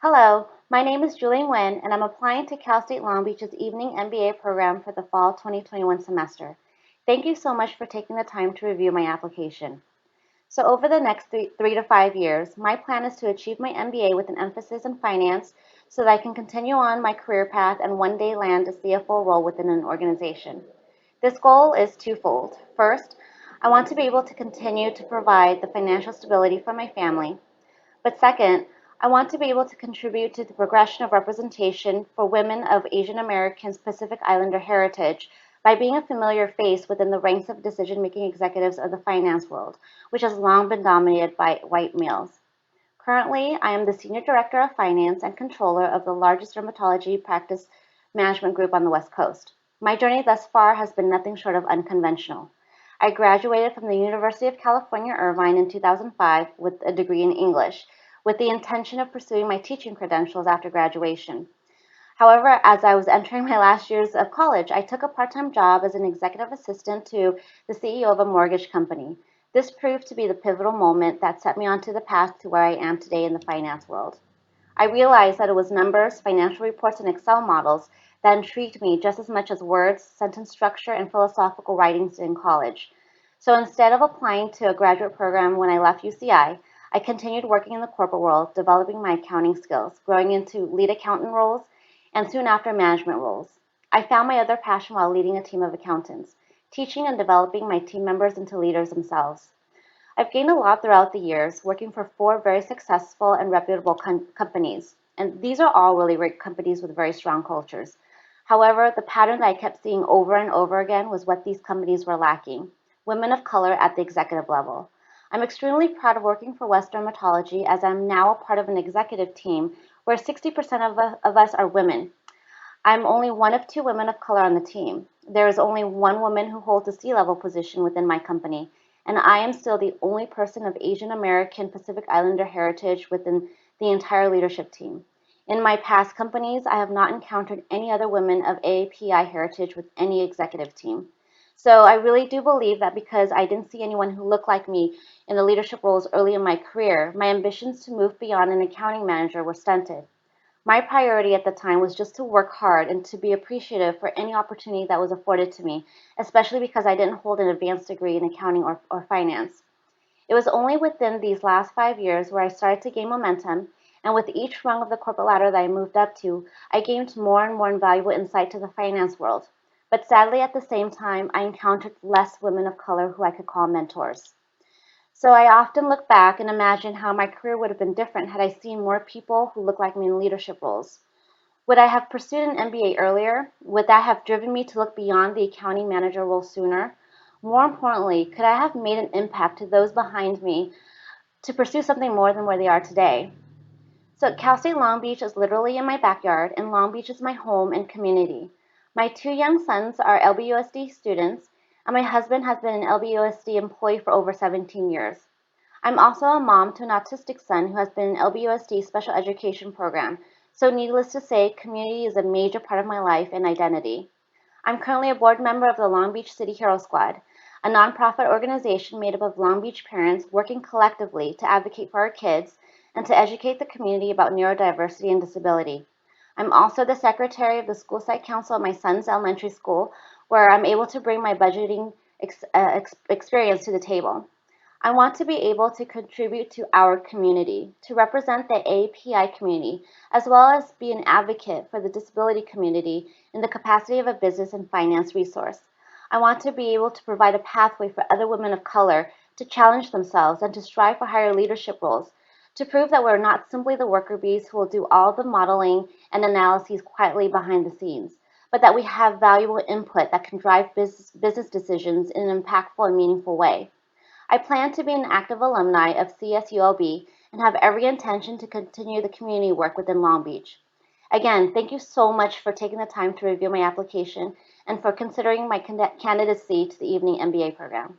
Hello, my name is Nguyen, and I'm applying to Cal State Long Beach's evening MBA program for the fall 2021 semester. Thank you so much for taking the time to review my application. So over the next three to 5 years, my plan is to achieve my MBA with an emphasis in finance so that I can continue on my career path and one day land a CFO role within an organization. This goal is twofold. First, I want to be able to continue to provide the financial stability for my family. But second, I want to be able to contribute to the progression of representation for women of Asian American Pacific Islander heritage by being a familiar face within the ranks of decision-making executives of the finance world, which has long been dominated by white males. Currently, I am the Senior Director of Finance and Controller of the largest dermatology practice management group on the West Coast. My journey thus far has been nothing short of unconventional. I graduated from the University of California, Irvine in 2005 with a degree in English, with the intention of pursuing my teaching credentials after graduation. However, as I was entering my last years of college, I took a part-time job as an executive assistant to the CEO of a mortgage company. This proved to be the pivotal moment that set me onto the path to where I am today in the finance world. I realized that it was numbers, financial reports, and Excel models that intrigued me just as much as words, sentence structure, and philosophical writings in college. So instead of applying to a graduate program when I left UCI continued working in the corporate world, developing my accounting skills, growing into lead accountant roles, and soon after management roles. I found my other passion while leading a team of accountants, teaching and developing my team members into leaders themselves. I've gained a lot throughout the years, working for four very successful and reputable companies. And these are all really great companies with very strong cultures. However, the pattern that I kept seeing over and over again was what these companies were lacking: women of color at the executive level. I'm extremely proud of working for West Dermatology as I'm now a part of an executive team where 60% of us are women. I'm only one of two women of color on the team. There is only one woman who holds a C-level position within my company, and I am still the only person of Asian American Pacific Islander heritage within the entire leadership team. In my past companies, I have not encountered any other women of AAPI heritage with any executive team. So I really do believe that because I didn't see anyone who looked like me in the leadership roles early in my career, my ambitions to move beyond an accounting manager were stunted. My priority at the time was just to work hard and to be appreciative for any opportunity that was afforded to me, especially because I didn't hold an advanced degree in accounting or finance. It was only within these last 5 years where I started to gain momentum, and with each rung of the corporate ladder that I moved up to, I gained more and more invaluable insight to the finance world. But sadly, at the same time, I encountered less women of color who I could call mentors. So I often look back and imagine how my career would have been different had I seen more people who look like me in leadership roles. Would I have pursued an MBA earlier? Would that have driven me to look beyond the accounting manager role sooner? More importantly, could I have made an impact to those behind me to pursue something more than where they are today? So Cal State Long Beach is literally in my backyard, and Long Beach is my home and community. My two young sons are LBUSD students, and my husband has been an LBUSD employee for over 17 years. I'm also a mom to an autistic son who has been in LBUSD special education program, so needless to say, community is a major part of my life and identity. I'm currently a board member of the Long Beach City Hero Squad, a nonprofit organization made up of Long Beach parents working collectively to advocate for our kids and to educate the community about neurodiversity and disability. I'm also the secretary of the school site council at my son's elementary school, where I'm able to bring my budgeting experience to the table. I want to be able to contribute to our community, to represent the API community, as well as be an advocate for the disability community in the capacity of a business and finance resource. I want to be able to provide a pathway for other women of color to challenge themselves and to strive for higher leadership roles, to prove that we're not simply the worker bees who will do all the modeling and analyses quietly behind the scenes, but that we have valuable input that can drive business decisions in an impactful and meaningful way. I plan to be an active alumni of CSULB and have every intention to continue the community work within Long Beach. Again, thank you so much for taking the time to review my application and for considering my candidacy to the evening MBA program.